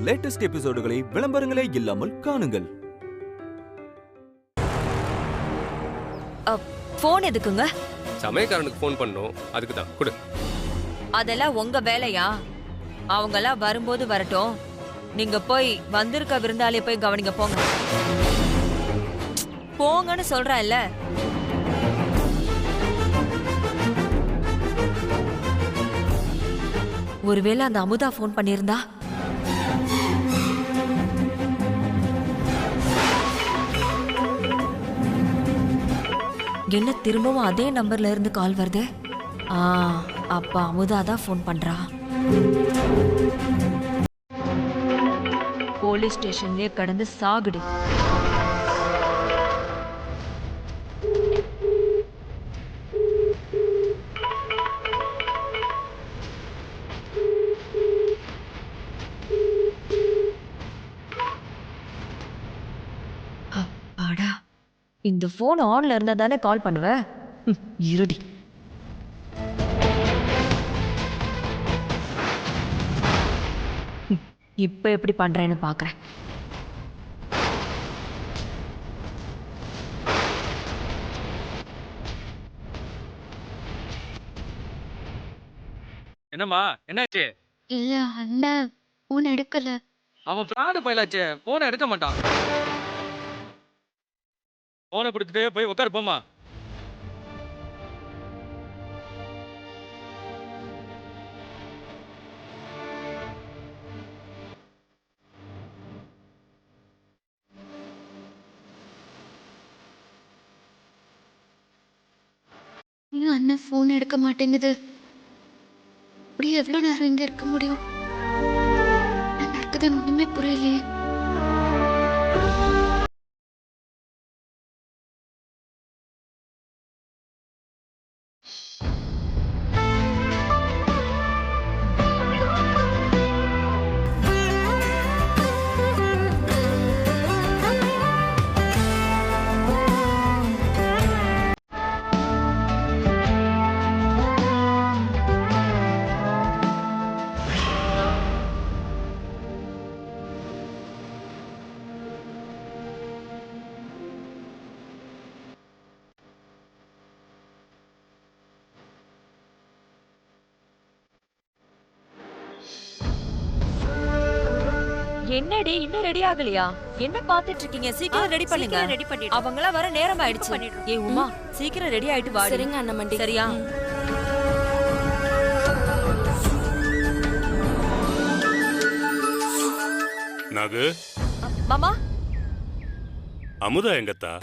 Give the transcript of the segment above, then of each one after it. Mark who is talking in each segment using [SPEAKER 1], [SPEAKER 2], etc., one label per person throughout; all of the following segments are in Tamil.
[SPEAKER 1] லேட்டஸ்ட் எபிசோடுகளை விளம்பரங்களே இல்லாமல் காணுங்கள்.
[SPEAKER 2] போன் எதுக்குங்க?
[SPEAKER 3] சமயக்காரனுக்கு போன் பண்ணோம், அதுக்கு தான். கொடு.
[SPEAKER 2] அதெல்லாம் உங்க வேலையா? அவங்கெல்லாம் வரும்போது வரட்டும். நீங்க போய் வந்திருக்க விருந்தாளிய போய் கவனிங்க. போங்க போங்கன்னு சொல்றேன்ல. ஒருவேளை அந்த அமுதா போன் பண்ணியிருந்தா? என்ன திரும்பவும் அதே நம்பர்ல இருந்து கால் வருது? அப்ப அமுதா தான் போன் பண்றா. போலீஸ் ஸ்டேஷன்லயே கடந்து சாகுடு. அப்பாடா, இந்த போன் ஆன்ல இருந்தா தானே கால் பண்ணுவ. இருடி. இப்ப எப்படி பண்றேன்னு பாக்குறேன்.
[SPEAKER 4] என்னம்மா, என்னாச்சு?
[SPEAKER 5] இல்ல அண்ணன் போன் எடுக்கல.
[SPEAKER 4] அவன் பிராடு பயலாச்சே, போனை எடுக்க மாட்டான். போனை கொடுத்துட்டு போய் உட்காரு, போமா.
[SPEAKER 5] ஏன் அண்ணன் போன் எடுக்க மாட்டேங்குது? இப்படி எவ்வளவு நேரம் இங்க இருக்க முடியும்? என்ன நடக்குதுன்னு ஒண்ணுமே புரியலையே.
[SPEAKER 2] என்னடி இன்னும் ரெடி ஆகலையா? என்ன பாத்துட்டு இருக்கீங்க? சீக்கிரம் ரெடி பண்ணுங்க.
[SPEAKER 6] ரெடி பண்ணிடு.
[SPEAKER 2] அவங்களா வர நேரம் ஆயிடுச்சு. ஏய் உமா, சீக்கிரம் ரெடி ஆயிட்டு வா.
[SPEAKER 6] சரிங்க அண்ணமண்டி.
[SPEAKER 2] சரியா?
[SPEAKER 7] நாகு,
[SPEAKER 2] மாமா,
[SPEAKER 7] அமுதா எங்கத்தா?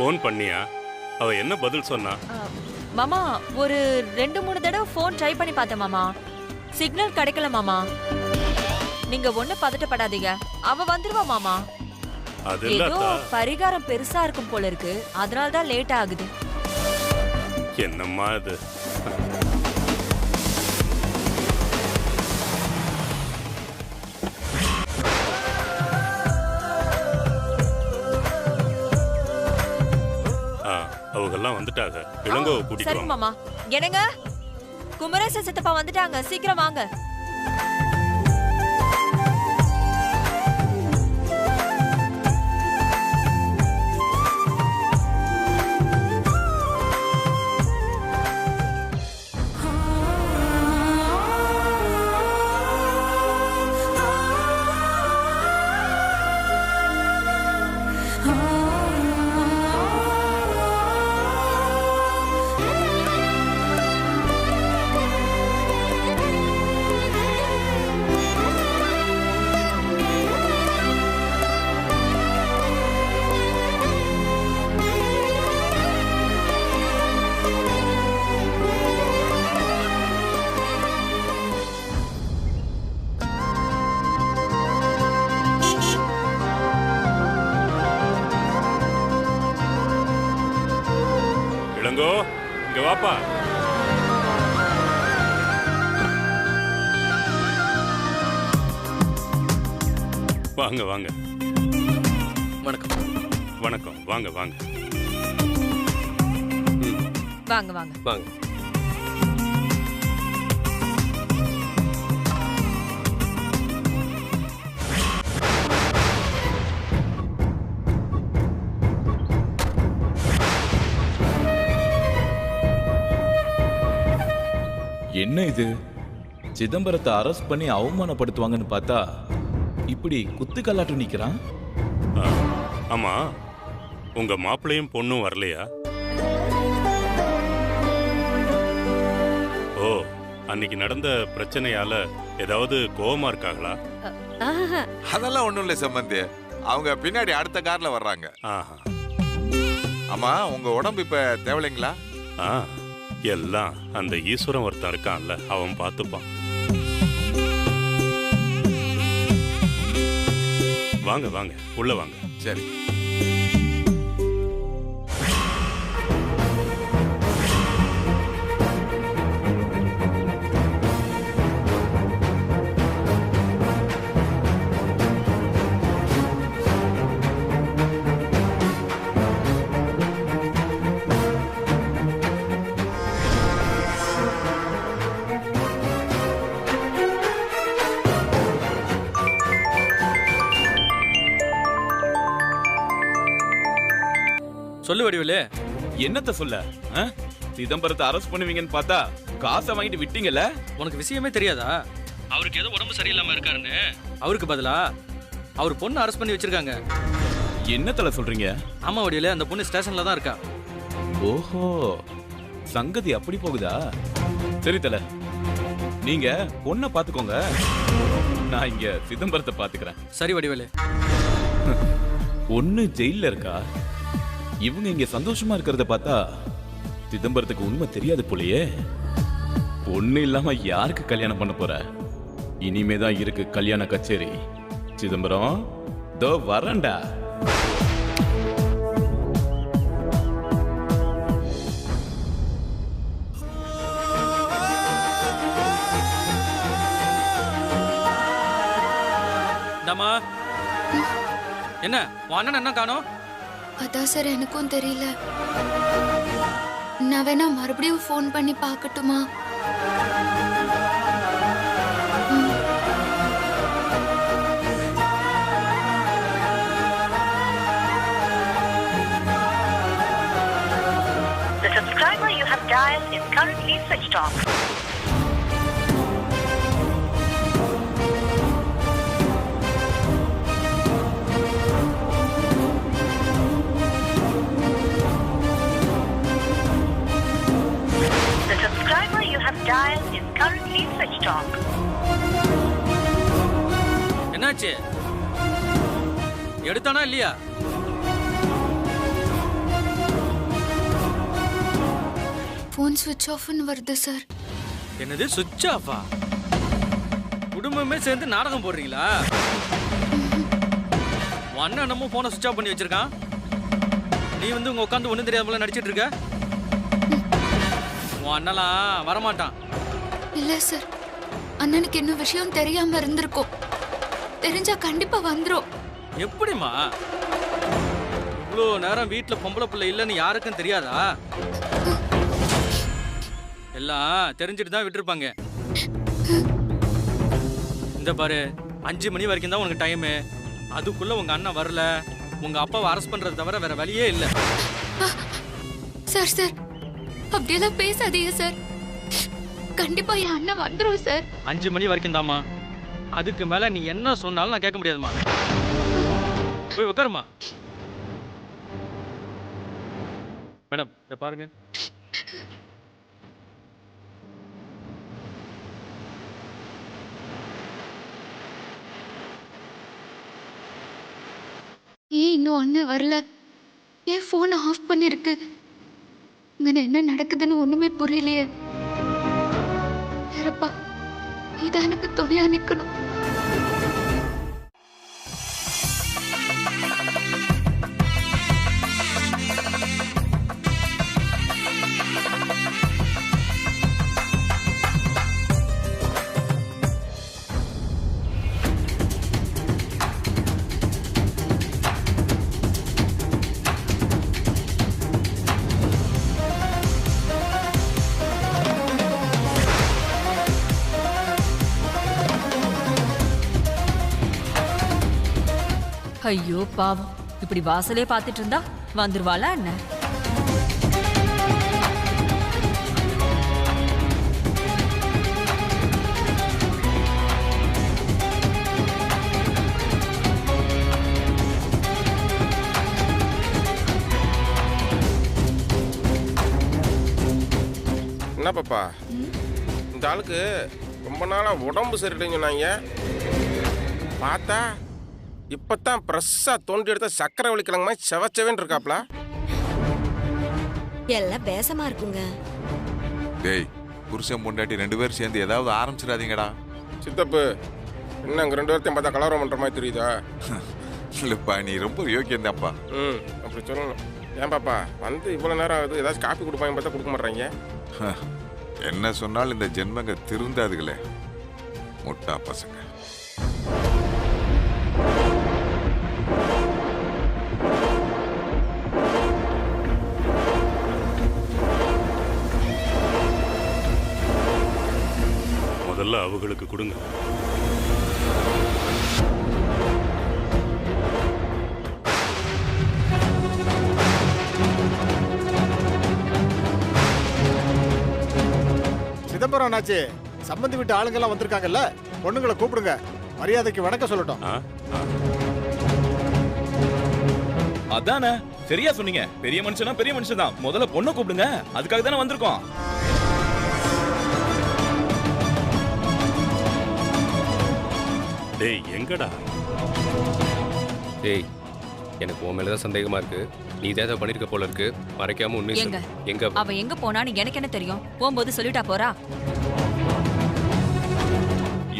[SPEAKER 7] போன் பண்ணியா? அவ என்ன பதில் சொன்னா?
[SPEAKER 2] மாமா ஒரு 2-3 தடவை போன் ட்ரை பண்ணி பார்த்தேன் மாமா. சிக்னல் கிடைக்கல மாமா. நீங்க ஒண்ணு பதட்டப்படாதீங்க, அவ வந்துருவா மாமா. ஏதோ பரிகாரம் பெருசா இருக்கும் போல இருக்கு, அதனால தான் லேட் ஆகுது.
[SPEAKER 7] என்னம்மா இது? அவங்கெல்லாம் வந்துட்டாங்க. இளங்கோவை கூட்டிட்டு
[SPEAKER 2] சரி மாமா. என்னங்க, குமரேச சித்தப்பா வந்துட்டாங்க, சீக்கிரம் வாங்க.
[SPEAKER 7] இளங்கோ, இங்க வாப்பா. வாங்க வாங்க.
[SPEAKER 3] வணக்கம்.
[SPEAKER 7] வணக்கம். வாங்க வாங்க.
[SPEAKER 2] வாங்க வாங்க
[SPEAKER 3] வாங்க.
[SPEAKER 6] இது சிதம்பரத்தை அரெஸ்ட் பண்ணி அவமானப்படுத்துவாங்கன்னு பார்த்தா இப்படி குத்துக்கல்லாட்டம் நிக்கிறான்.
[SPEAKER 7] ஆ, ஆமா உங்க மாப்பிள்ளையும் பொண்ணும் வரலையா? ஓ, அன்னைக்கு நடந்த பிரச்சனையால ஏதாவது கோவமா இருக்காங்களா?
[SPEAKER 8] அதெல்லாம் ஒண்ணும் இல்லை சம்பந்தி. அவங்க பின்னாடி அடுத்த கார்ல வர்றாங்க.
[SPEAKER 7] ஆஹா.
[SPEAKER 8] ஆமா, உங்க உடம்பு இப்ப தேவலைங்களா?
[SPEAKER 7] ஆ, எல்லாம் அந்த ஈஸ்வரன் ஒருத்தன் இருக்கான்ல, அவன் பார்த்துப்பான். வாங்க வாங்க உள்ள வாங்க.
[SPEAKER 8] சரி.
[SPEAKER 4] சொல்லு வடிவேலு.
[SPEAKER 6] என்னத்த சொல்ல? சிதம்பரத்தை அரெஸ்ட் பண்ணுவீங்கன்னு பார்த்தா காசை வாங்கிட்டு விட்டீங்கல்ல.
[SPEAKER 4] உனக்கு விஷயமே தெரியாதா? அவருக்கு ஏதோ உடம்பு சரியில்லாம இருக்காருன்னு அவருக்கு பதிலா அவர் பொண்ணு அரெஸ்ட் பண்ணி வச்சிருக்காங்க.
[SPEAKER 6] என்னத்தல சொல்றீங்க?
[SPEAKER 4] ஆமா வடிவேலு, அந்த பொண்ணு ஸ்டேஷன்ல தான் இருக்கா.
[SPEAKER 6] ஓஹோ, சங்கதி அப்படி போகுதா? சரி தல, நீங்க பொண்ணை பாத்துக்கோங்க, நான் இங்க சிதம்பரத்தை பாத்துக்கிறேன்.
[SPEAKER 4] சரி வடிவேலு.
[SPEAKER 6] பொண்ணு ஜெயில இருக்கா, இவங்க இங்க சந்தோஷமா இருக்கிறத பார்த்தா சிதம்பரத்துக்கு உண்மை தெரியாது போலயே. பொண்ணு இல்லாம யாருக்கு கல்யாணம் பண்ண போற? இனிமேதான் இருக்கு கல்யாண கச்சேரி. சிதம்பரம் தோ வரண்டா.
[SPEAKER 4] என்ன உன் அண்ணன் என்ன காணோம்?
[SPEAKER 5] அதான் சார் எனக்கும் தெரியல. நான் வேணா மறுபடியும் ஃபோன் பண்ணி பார்க்கட்டுமா?
[SPEAKER 9] The subscriber you have dialed is currently switched off. The subscriber you have dialed is currently switched off.
[SPEAKER 4] என்னாச்சு? எடுத்தானா இல்லையா?
[SPEAKER 5] ஃபோன் ஸ்விட்ச் ஆஃப்னு வருது சார்.
[SPEAKER 4] என்னது சுவிட்ச் ஆஃபா? குடும்பமே சேர்ந்து நாடகம் போடுறீங்களா? உன் அண்ணன் என்னமோ போனை சுவிட்ச் ஆஃப் பண்ணி வச்சிருக்கான். நீ வந்து உங்க உட்காந்து ஒண்ணும் தெரியாமல நடிச்சிட்டு இருக்க. உன் அண்ணலாம் வரமாட்டான்.
[SPEAKER 5] இல்ல சார், அண்ணனுக்கு இன்னும் விஷயம் தெரியாம இருந்திருக்கும். தெரிஞ்சா கண்டிப்பா வந்துரும்.
[SPEAKER 4] எப்படிமா? இவ்வளோ நேரம் வீட்டுல பொம்பளை பிள்ளை இல்லைன்னு யாருக்கும் தெரியாதா? எல்லாம் தெரிஞ்சுட்டு தான் விட்டுருப்பாங்க. இந்த பாரு, 5 மணி வரைக்கும் தான் உனக்கு டைமு. அதுக்குள்ள உங்க அண்ணன் வரல, உங்க அப்பாவை அரெஸ்ட் பண்றது தவிர வேற வழியே இல்லை.
[SPEAKER 5] சார் சார், அப்படியெல்லாம் பேசாதீங்க சார். கண்டிப்பா என் அண்ணன் வந்துரும் சார்.
[SPEAKER 4] 5 மணி வரைக்கும் தாமா. அதுக்கு மேல நீ என்ன சொன்னாலும் நான் கேட்க முடியாதுமா. போய் உட்காருமா. மேடம் இதை பாருங்க.
[SPEAKER 5] ஏன் இன்னும் அண்ணன் வரல? ஏன் போன் ஆஃப் பண்ணிருக்கு? இங்க என்ன நடக்குதுன்னு ஒண்ணுமே புரியலையே. வேறப்பா, இதான் எனக்கு துணையா நிக்கணும்.
[SPEAKER 2] ஐயோ பாவம், இப்படி வாசலே பார்த்துட்டு இருந்தா வந்துருவாளா என்ன?
[SPEAKER 10] என்ன பாப்பா, இந்த ஆளுக்கு ரொம்ப நாளா உடம்பு சரியில்லைன்னு சொன்னாங்க. பார்த்தா இப்பதான் பிரஸ்ஸா தோண்டி எடுத்த சக்கரை வலிக்கிழங்கு மாதிரி செவச்சவேன்னு இருக்காப்ல.
[SPEAKER 11] எல்லாம் பேசமா இருக்குங்க.
[SPEAKER 8] டேய், புருஷன் பொண்டாட்டி 2 பேரும் சேர்ந்து ஏதாவது ஆரம்பிச்சிடாதீங்கடா.
[SPEAKER 10] சித்தப்பு, என்ன அங்கே 2 பேர்த்தையும் பார்த்தா கலவரம் பண்ணுற மாதிரி தெரியுதா?
[SPEAKER 8] இல்லப்பா, நீ ரொம்ப யோக்கியந்தாப்பா.
[SPEAKER 10] அப்படி சொல்லணும். ஏன் பாப்பா வந்து இவ்வளோ நேரம் ஆகுது, ஏதாச்சும் காப்பி கொடுப்பாங்க பார்த்தா கொடுக்க மாட்றாங்க.
[SPEAKER 8] என்ன சொன்னாலும் இந்த ஜென்மங்க திருந்தாதுகளே, முட்டா பசங்க.
[SPEAKER 7] முதல்ல அவங்களுக்கு கொடுங்க.
[SPEAKER 12] சிதம்பரம் அண்ணாச்சி, சம்பந்தி விட்டு ஆளுங்கெல்லாம் வந்திருக்காங்கல்ல, பொண்ணுங்களை கூப்பிடுங்க, மரியாதைக்கு வணக்கம் சொல்லட்டும்.
[SPEAKER 6] அதானே சரியா சொன்னீங்க. பெரிய மனுஷனா பெரிய மனுஷன் தான். முதல்ல பொண்ணை கூப்பிடுங்க, அதுக்காக தானே வந்திருக்கோம்.
[SPEAKER 7] டேய், எங்கடா?
[SPEAKER 3] டேய், எனக்கு உன் மேலதான் சந்தேகமா இருக்கு. நீ ஏதாவது பண்ணிருக்க போல இருக்கு. மறைக்காம உண்மை
[SPEAKER 2] எங்க
[SPEAKER 3] சொல்லு. எங்க
[SPEAKER 2] அவ எங்க போனான்னு எனக்கு என்ன தெரியும்? போகும்போது சொல்லிட்டா போறா.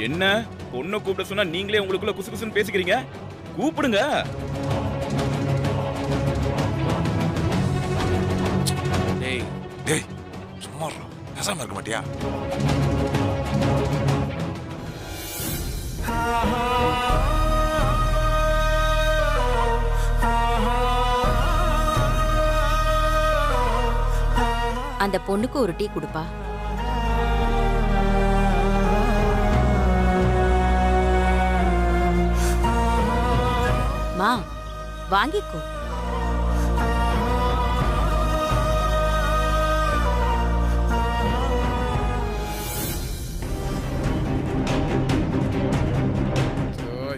[SPEAKER 6] என்ன பொண்ணை கூப்பிட சொன்னா நீங்களே உங்களுக்குள்ள குசு குசுன்னு பேசிக்கிறீங்க? கூப்பிடுங்க.
[SPEAKER 8] டேய் டேய், சும்மா பேசாம இருக்க மாட்டியா?
[SPEAKER 11] அந்த பொண்ணுக்கு ஒரு டீ கொடுப்பா. மா, வாங்கிக்கோ.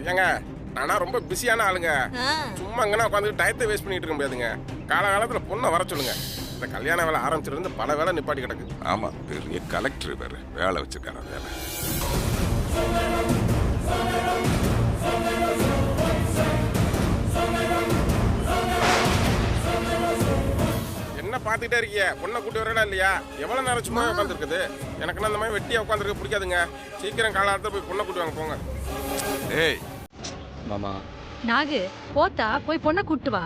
[SPEAKER 10] ஏங்க, நானா ரொம்ப பிஸியான ஆளுங்க. சும்மா அங்கன்னா உட்காந்து டயத்தை வேஸ்ட் பண்ணிட்டு இருக்க முடியாதுங்க. காலகாலத்தில் பொண்ணை வர சொல்லுங்க. இந்த கல்யாண வேலை ஆரம்பிச்சிருந்து பல வேலை நிப்பாட்டி கிடக்கு.
[SPEAKER 8] ஆமா, பெரிய கலெக்டர் வேற வேலை வச்சிருக்காரு. வேலை
[SPEAKER 10] என்ன பார்த்துட்டே இருக்கீங்க? பொண்ணை கூட்டி வரடா இல்லையா? எவ்வளவு நேரம் சும்மா உட்காந்துருக்குது? எனக்கு அந்த மாதிரி வெட்டியா உட்காந்துருக்க பிடிக்காதுங்க. சீக்கிரம் காலத்துல போய் பொண்ணை கூட்டி வாங்க போங்க.
[SPEAKER 8] ஏய்
[SPEAKER 3] மாமா,
[SPEAKER 13] நாகு போத்தா, போய் பொண்ணை கூட்டு வா.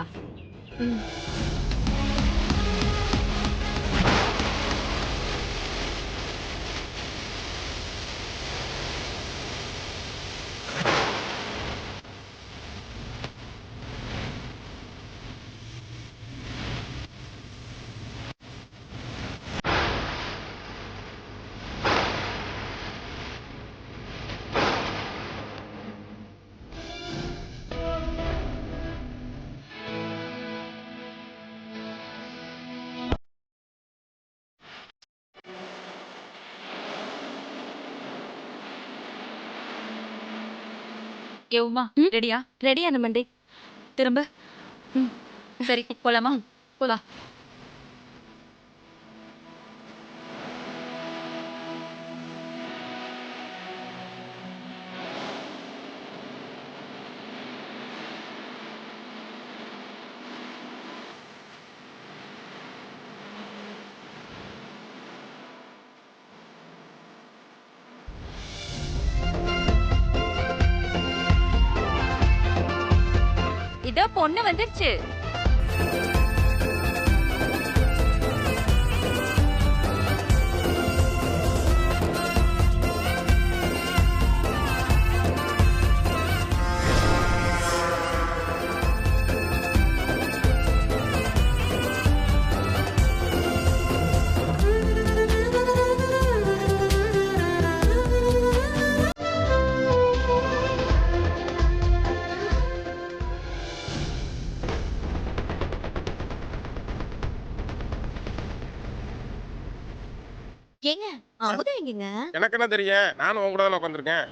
[SPEAKER 2] ஏவுமா, ரெடியா?
[SPEAKER 13] ரெடி அண்ணமண்டி.
[SPEAKER 2] திரும்ப. சரி, போலாமா?
[SPEAKER 13] போலாம்.
[SPEAKER 2] இதோ பொண்ணு வந்துருச்சு.
[SPEAKER 11] ஏங்க, அமுதா எங்கங்க?
[SPEAKER 10] எனக்கு என்ன தெரியும்? நானும் உங்க கூட தான் உட்காந்துருக்கேன்.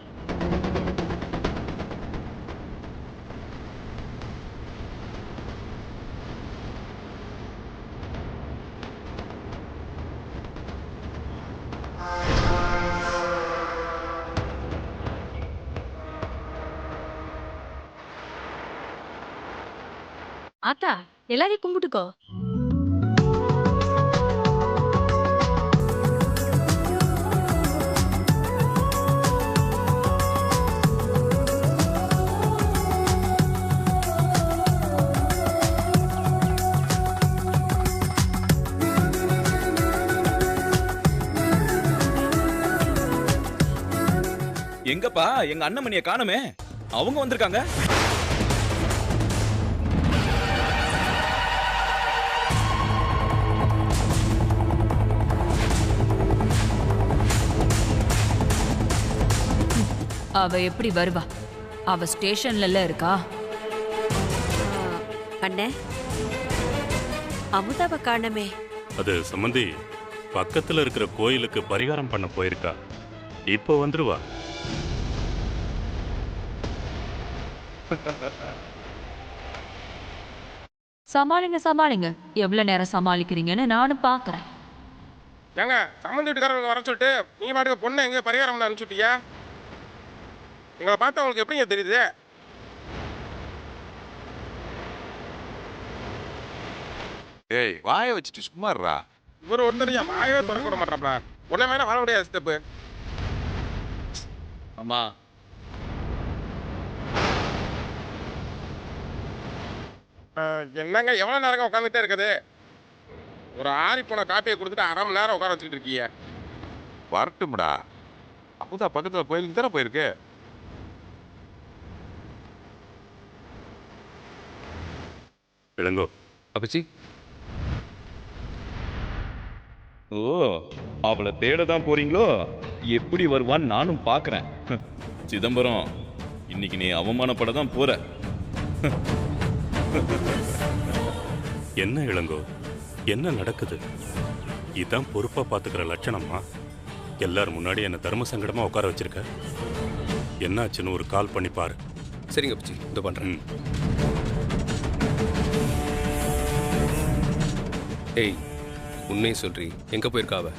[SPEAKER 13] ஆத்தா எல்லாரையும் கும்பிட்டுக்கோ.
[SPEAKER 6] எங்கப்பா எங்க அண்ணமணியை காணுமே? அவங்க வந்திருக்காங்க.
[SPEAKER 2] அவ எப்படி வருவா? அவ ஸ்டேஷன்ல இருக்கா.
[SPEAKER 11] அண்ணே, அமுதாவை காணமே.
[SPEAKER 7] அது சம்பந்தி பக்கத்துல இருக்கிற கோயிலுக்கு பரிகாரம் பண்ண போயிருக்கா. இப்போ வந்துருவா.
[SPEAKER 2] சமாளிங்க. எவ்வளவு நேரம் சமாளிக்கிறீங்கன்னு நானும் பாக்குறேன்.
[SPEAKER 10] ஏங்க சம்மந்தி வீட்டுக்காரங்க வர சொல்லிட்டு நீங்க பாட்டுக்கு பொண்ணை எங்க பரிகாரம் அனுப்பிச்சுட்டியா? எங்களை பார்த்தா உங்களுக்கு எப்படிங்க தெரியுது?
[SPEAKER 8] ஏய் வாயை வச்சுட்டு சும்மா இருடா.
[SPEAKER 10] இவர் ஒருத்தரையா வாயவே திறக்க விட மாட்டாப்ல. உடனே வேணா வாழ முடியாது ஸ்டெப்பு.
[SPEAKER 4] அம்மா
[SPEAKER 10] என்னங்க எவ்வளோ நேரம் உட்காந்துட்டே இருக்குது? ஒரு ஆறி போன காப்பியை கொடுத்துட்டு அரை மணி நேரம் உட்கார வச்சுட்டு இருக்கீங்க.
[SPEAKER 8] வரட்டும்டா. அமுதா பக்கத்துல கோயிலுக்கு தானே போயிருக்கு.
[SPEAKER 7] இளங்கோ
[SPEAKER 3] அப்பச்சி.
[SPEAKER 6] ஓ, அவளை தேட தான் போறீங்களோ? எப்படி வருவான்னு நானும் பார்க்கறேன். சிதம்பரம், இன்னைக்கு நீ அவமானப்பட தான் போற.
[SPEAKER 7] என்ன இளங்கோ, என்ன நடக்குது? இதான் பொறுப்பா பாத்துக்கிற லட்சணமா? எல்லாரும் முன்னாடி என்ன தர்ம சங்கடமா உட்கார வச்சிருக்க. என்னாச்சுன்னு ஒரு கால் பண்ணி பாரு.
[SPEAKER 3] சரிங்க அப்பச்சி, இதோ பண்றேன். ஏய், உண்மையை சொல்றி, எங்க போயிருக்கா அவ?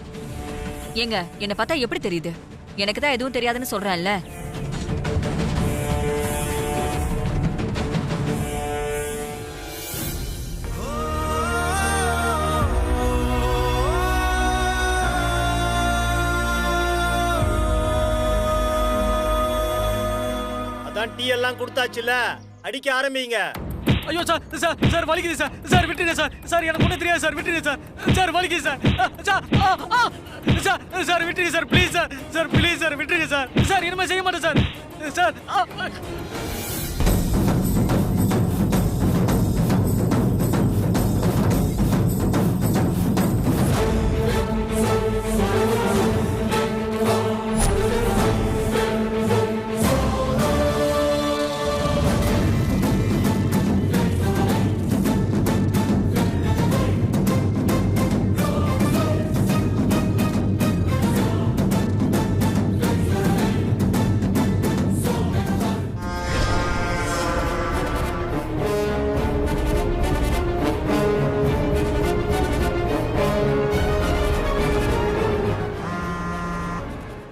[SPEAKER 2] ஏங்க, என்ன பார்த்தா எப்படி தெரியுது? எனக்கு தான் எதுவும் தெரியாதுன்னு சொல்றேன்ல.
[SPEAKER 12] அதான் டீ எல்லாம் கொடுத்தாச்சுல, அடிக்க ஆரம்பிங்க.
[SPEAKER 4] ஐயோ சார் சார் சார் வலிக்குது சார். சார் விட்டுருங்க சார். சார் எனக்கு ஒன்றும் தெரியாது சார். விட்டுருங்க சார். சார் வலிக்குது சார். சார் சார் சார் விட்டுருங்க sir. Please sir. Sir please sir விட்டுருங்க சார். சார் இனிமேல் செய்ய மாட்டேன் சார். சார்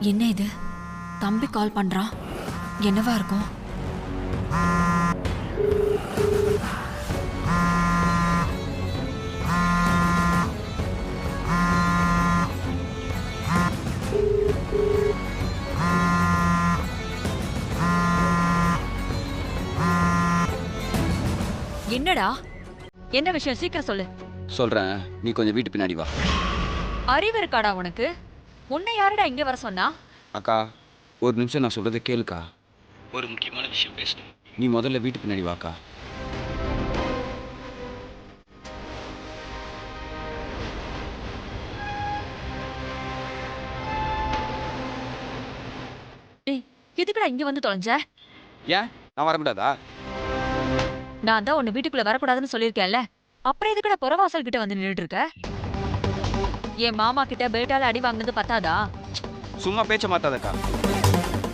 [SPEAKER 2] என்ன இது? தம்பி கால் பண்றான். என்னவா இருக்கும்? என்னடா? என்ன விஷயம்? சீக்கிரம் சொல்லு.
[SPEAKER 14] சொல்றேன், நீ கொஞ்சம் வீட்டு பின்னாடி வா.
[SPEAKER 2] அறிவு இருக்காடா உனக்கு? உன்னை யாருடா இங்க வர சொன்னா?
[SPEAKER 14] அக்கா, ஒரு நிமிஷம் நான் சொல்றதை கேளுக்கா. ஒரு முக்கியமான விஷயம் பேசணும். நீ முதல்ல வீட்டு பின்னாடி வாக்கா.
[SPEAKER 2] டேய், எதுக்குடா இங்க வந்து தொலைஞ்ச?
[SPEAKER 14] ஏன் நான் வரக்கூடாதா?
[SPEAKER 2] நான் தான் உன்னை வீட்டுக்குள்ள வரக்கூடாதுன்னு சொல்லியிருக்கேன்ல. அப்புறம் எதுக்குடா புறவாசல் கிட்ட வந்து நின்றுட்டு இருக்க? என் மாமா கிட்ட பேட்டால அடி வாங்கினது பத்தாதா?
[SPEAKER 14] சும்மா பேச்ச மாத்தாதக்கா.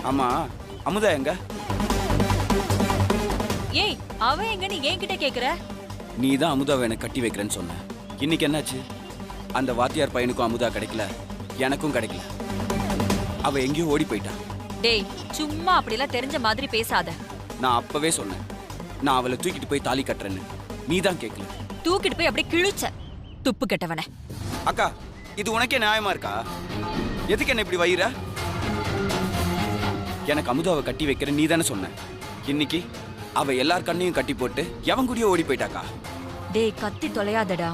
[SPEAKER 14] ஆமா, அமுதா எங்க?
[SPEAKER 2] ஏய், அவ எங்கன்னு என்கிட்ட கேக்குற?
[SPEAKER 14] நீ தான் அமுதாவை எனக்கு கட்டி வைக்கிறேன்னு சொன்ன. இன்னைக்கு என்னாச்சு? அந்த வாத்தியார் பையனுக்கும் அமுதா கிடைக்கல, எனக்கும் கிடைக்கல. அவ எங்கேயோ ஓடி போயிட்டா.
[SPEAKER 2] டேய், சும்மா அப்படிலாம் தெரிஞ்ச மாதிரி பேசாத.
[SPEAKER 14] நான் அப்பவே சொன்னேன், நான் அவளை தூக்கிட்டு போய் தாலி கட்டுறேன்னு. நீ தான் கேட்கல.
[SPEAKER 2] தூக்கிட்டு போய் அப்படியே கிழிச்ச துப்பு கெட்டவனே.
[SPEAKER 14] அக்கா இது உனக்கே நியாயமா இருக்கா? எதுக்கு என்ன இப்படி வயிற? எனக்கு அமுதாவை கட்டி வைக்கிற நீ தானே சொன்ன. இன்னைக்கு அவ எல்லார் கண்ணையும் கட்டி போட்டு எவன் கூடயோ ஓடி போயிட்டாக்கா.
[SPEAKER 2] டேய் கத்தி தொலையாதடா.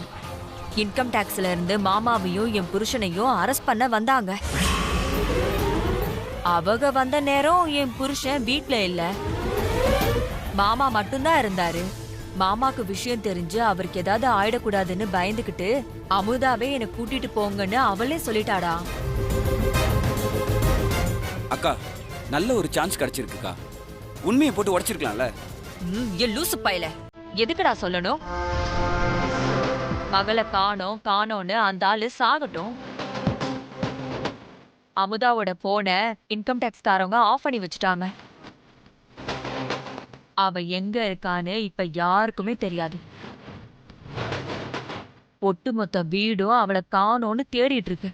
[SPEAKER 2] இன்கம் டாக்ஸ்ல இருந்து மாமாவையும் என் புருஷனையும் அரெஸ்ட் பண்ண வந்தாங்க. அவங்க வந்த நேரம் என் புருஷன் வீட்ல இல்ல, மாமா மட்டும்தான் இருந்தாரு. மாமாக்கு விஷயம் தெரிஞ்சு அவருக்கு ஏதாவது ஆயிடக்கூடாதுன்னு பயந்துகிட்டு அமுதாவே என்னை கூட்டிட்டு போங்கன்னு அவளே சொல்லிட்டாடா.
[SPEAKER 14] அக்கா நல்ல ஒரு சான்ஸ் கிடைச்சிருக்குக்கா. உண்மையை போட்டு உடைச்சிருக்கலாம்ல.
[SPEAKER 2] என் லூசு பையல, எதுக்குடா சொல்லணும்? மகளை காணோம்னு அந்த ஆளு சாகட்டும். அமுதாவோட போனை இன்கம் டாக்ஸ் காரவங்க ஆஃப் பண்ணி வச்சுட்டாங்க. அவ எங்க இருக்கான்னு இப்ப யாருக்குமே தெரியாது. ஒட்டுமொத்த வீடும் அவளை காணோம்னு தேடிட்டு இருக்கு.